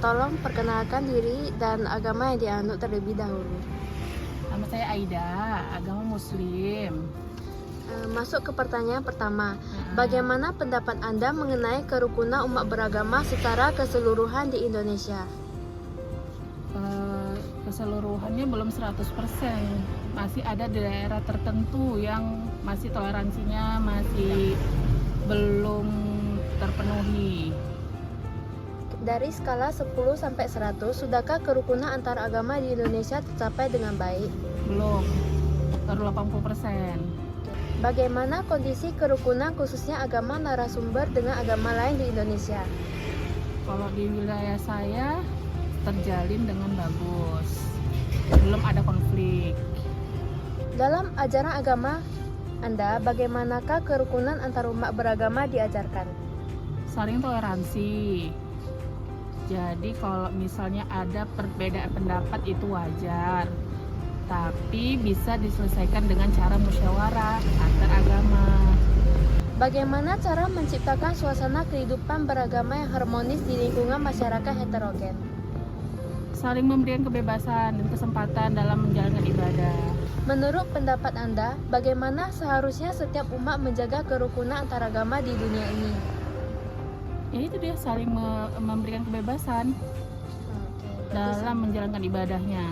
tolong perkenalkan diri dan agama yang dianut terlebih dahulu. Nama saya Aida, agama Muslim. Masuk ke pertanyaan pertama. Bagaimana pendapat Anda mengenai kerukunan umat beragama secara keseluruhan di Indonesia? Keseluruhannya belum 100%. Masih ada di daerah tertentu yang masih toleransinya masih belum terpenuhi. Dari skala 10 sampai 100, sudahkah kerukunan antar agama di Indonesia tercapai dengan baik? Belum, baru 80%. Bagaimana kondisi kerukunan khususnya agama narasumber dengan agama lain di Indonesia? Kalau di wilayah saya terjalin dengan bagus, belum ada konflik. Dalam ajaran agama Anda, bagaimanakah kerukunan antar umat beragama diajarkan? Saling toleransi. Jadi kalau misalnya ada perbedaan pendapat itu wajar, tapi bisa diselesaikan dengan cara musyawarah antar agama. Bagaimana cara menciptakan suasana kehidupan beragama yang harmonis di lingkungan masyarakat heterogen? Saling memberikan kebebasan dan kesempatan dalam menjalankan ibadah. Menurut pendapat Anda, bagaimana seharusnya setiap umat menjaga kerukunan antar agama di dunia ini? Ya itu dia, saling memberikan kebebasan dalam menjalankan ibadahnya.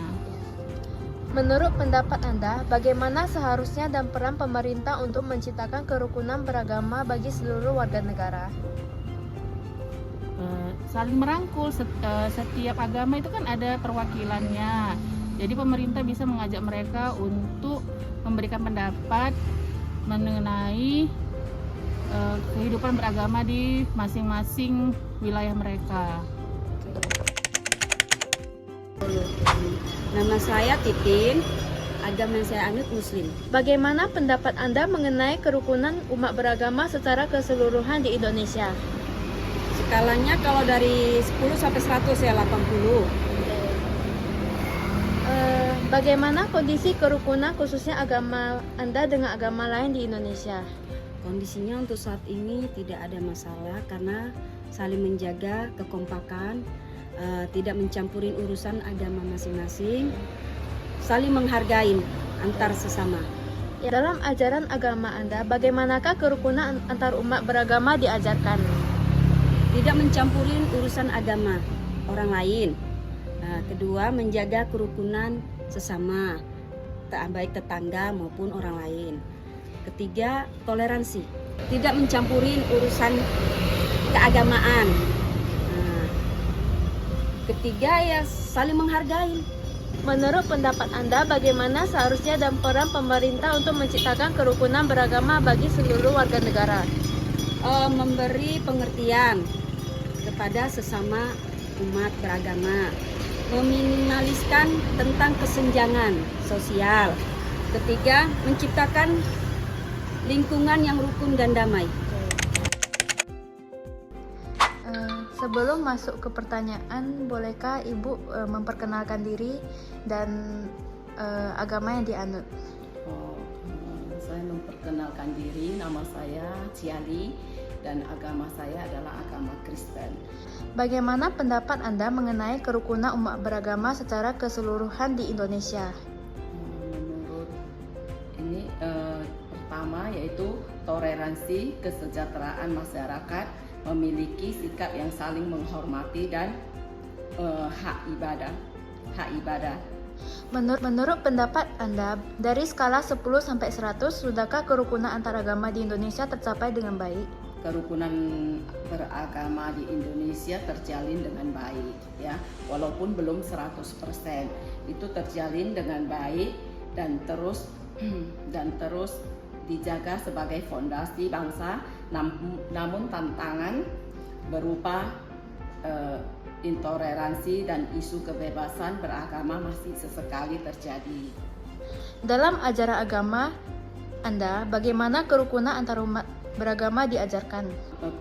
Menurut pendapat Anda, bagaimana seharusnya dan peran pemerintah untuk menciptakan kerukunan beragama bagi seluruh warga negara? Saling merangkul, setiap agama itu kan ada perwakilannya. Jadi pemerintah bisa mengajak mereka untuk memberikan pendapat mengenai kehidupan beragama di masing-masing wilayah mereka. Nama saya Titin, agama yang saya anut Muslim. Bagaimana pendapat Anda mengenai kerukunan umat beragama secara keseluruhan di Indonesia? Skalanya kalau dari 10 sampai 100 ya 80. Bagaimana kondisi kerukunan khususnya agama Anda dengan agama lain di Indonesia? Kondisinya untuk saat ini tidak ada masalah karena saling menjaga kekompakan, tidak mencampurin urusan agama masing-masing, saling menghargai antar sesama. Dalam ajaran agama Anda, bagaimanakah kerukunan antar umat beragama diajarkan? Tidak mencampurin urusan agama orang lain. Kedua, menjaga kerukunan sesama, baik tetangga maupun orang lain. Ketiga, toleransi. Tidak mencampurin urusan keagamaan. Ketiga, ya saling menghargai. Menurut pendapat Anda, bagaimana seharusnya dan peran pemerintah untuk menciptakan kerukunan beragama bagi seluruh warga negara? Memberi pengertian kepada sesama umat beragama, meminimaliskan tentang kesenjangan sosial. Ketiga, menciptakan lingkungan yang rukun dan damai. Sebelum masuk ke pertanyaan, bolehkah Ibu memperkenalkan diri dan agama yang dianut? Saya memperkenalkan diri, nama saya Ciali dan agama saya adalah agama Kristen. Bagaimana pendapat Anda mengenai kerukunan umat beragama secara keseluruhan di Indonesia? Menurut ini pertama yaitu toleransi, kesejahteraan masyarakat, memiliki sikap yang saling menghormati dan hak ibadah. Menurut pendapat Anda, dari skala 10 sampai 100, sudahkah kerukunan antaragama di Indonesia tercapai dengan baik? Kerukunan beragama di Indonesia terjalin dengan baik, ya, walaupun belum 100%, itu terjalin dengan baik dan terus dijaga sebagai fondasi bangsa. Namun tantangan berupa intoleransi dan isu kebebasan beragama masih sesekali terjadi. Dalam ajaran agama Anda, bagaimana kerukunan antar umat beragama diajarkan?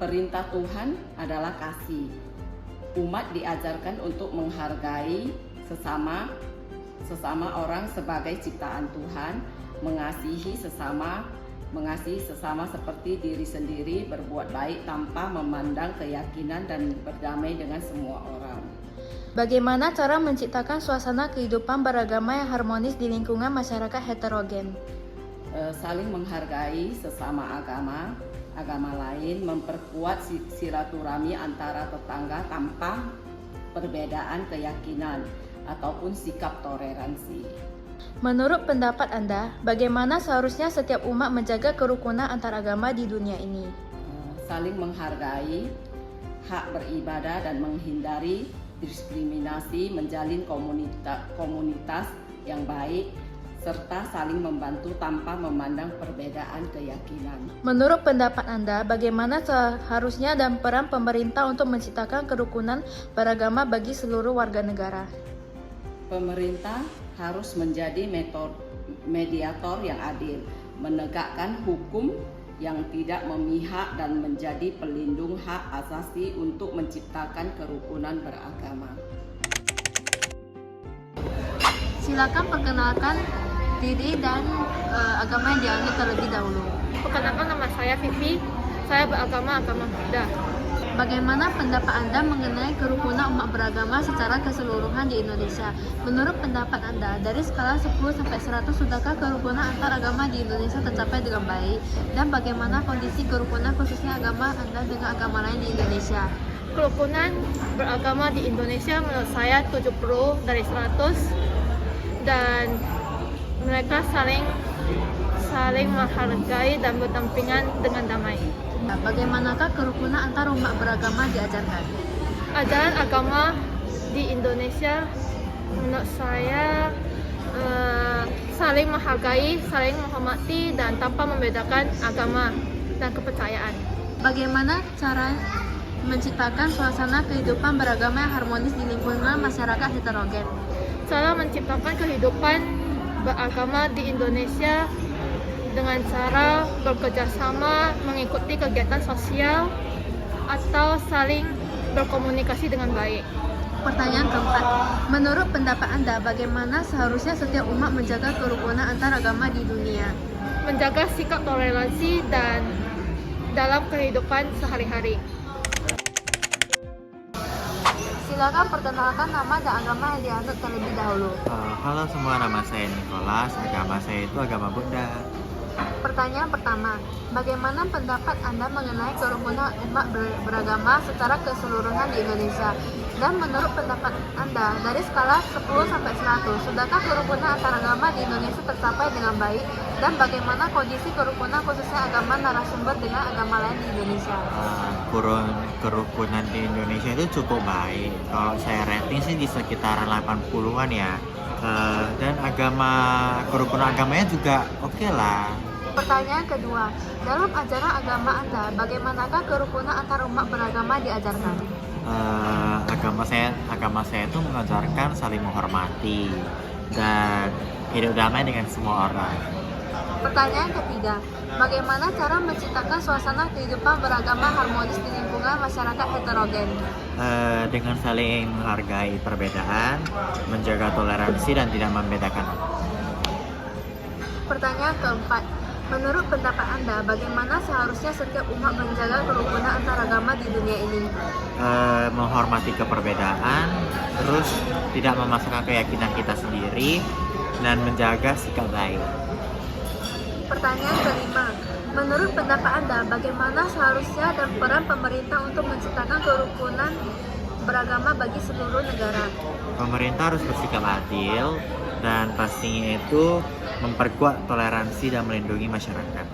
Perintah Tuhan adalah kasih. Umat diajarkan untuk menghargai sesama orang sebagai ciptaan Tuhan, mengasihi sesama seperti diri sendiri, berbuat baik tanpa memandang keyakinan dan berdamai dengan semua orang. Bagaimana cara menciptakan suasana kehidupan beragama yang harmonis di lingkungan masyarakat heterogen? Saling menghargai sesama agama lain, memperkuat silaturahmi antara tetangga tanpa perbedaan keyakinan ataupun sikap toleransi. Menurut pendapat Anda, bagaimana seharusnya setiap umat menjaga kerukunan antar agama di dunia ini? Saling menghargai hak beribadah dan menghindari diskriminasi, menjalin komunitas yang baik, serta saling membantu tanpa memandang perbedaan keyakinan. Menurut pendapat Anda, bagaimana seharusnya dan peran pemerintah untuk menciptakan kerukunan beragama bagi seluruh warga negara? Pemerintah harus menjadi mediator yang adil, menegakkan hukum yang tidak memihak dan menjadi pelindung hak asasi untuk menciptakan kerukunan beragama. Silakan perkenalkan diri dan agama yang dianut terlebih dahulu. Perkenalkan, nama saya Vivi. Saya beragama Buddha. Bagaimana pendapat Anda mengenai kerukunan umat beragama secara keseluruhan di Indonesia? Menurut pendapat Anda, dari skala 10 sampai 100, sudahkah kerukunan antar agama di Indonesia tercapai dengan baik? Dan bagaimana kondisi kerukunan khususnya agama Anda dengan agama lain di Indonesia? Kerukunan beragama di Indonesia menurut saya 70 dari 100, dan mereka saling menghargai dan berdampingan dengan damai. Bagaimanakah kerukunan antar umat beragama diajarkan? Ajaran agama di Indonesia menurut saya saling menghargai, saling menghormati, dan tanpa membedakan agama dan kepercayaan. Bagaimana cara menciptakan suasana kehidupan beragama yang harmonis di lingkungan masyarakat heterogen? Cara menciptakan kehidupan beragama di Indonesia dengan cara bekerja sama, mengikuti kegiatan sosial, atau saling berkomunikasi dengan baik. Pertanyaan keempat, menurut pendapat Anda, bagaimana seharusnya setiap umat menjaga kerukunan antar agama di dunia? Menjaga sikap toleransi dan dalam kehidupan sehari-hari. Silakan perkenalkan nama dan agama yang dianut terlebih dahulu. Halo semua, nama saya Nicholas. Agama saya itu agama Buddha. Pertanyaan pertama, bagaimana pendapat Anda mengenai kerukunan umat beragama secara keseluruhan di Indonesia? Dan menurut pendapat Anda, dari skala 10 sampai 100, sudahkah kerukunan antar agama di Indonesia tercapai dengan baik? Dan bagaimana kondisi kerukunan khususnya agama narasumber dengan agama lain di Indonesia? Kerukunan di Indonesia itu cukup baik. Kalau saya rating sih di sekitaran 80-an ya. Dan kerukunan agamanya juga oke lah. Pertanyaan kedua, dalam ajaran agama Anda, bagaimanakah kerukunan antar umat beragama diajarkan? Agama saya itu mengajarkan saling menghormati dan hidup damai dengan semua orang. Pertanyaan ketiga, bagaimana cara menciptakan suasana kehidupan beragama harmonis di lingkungan masyarakat heterogen? Dengan saling menghargai perbedaan, menjaga toleransi dan tidak membedakan. Pertanyaan keempat, menurut pendapat Anda, bagaimana seharusnya setiap umat menjaga kerukunan antar agama di dunia ini? Menghormati keperbedaan, terus tidak memaksakan keyakinan kita sendiri, dan menjaga sikap baik. Pertanyaan kelima, menurut pendapat Anda, bagaimana seharusnya dan peran pemerintah untuk menciptakan kerukunan beragama bagi seluruh negara? Pemerintah harus bersikap adil dan pastinya itu memperkuat toleransi dan melindungi masyarakat.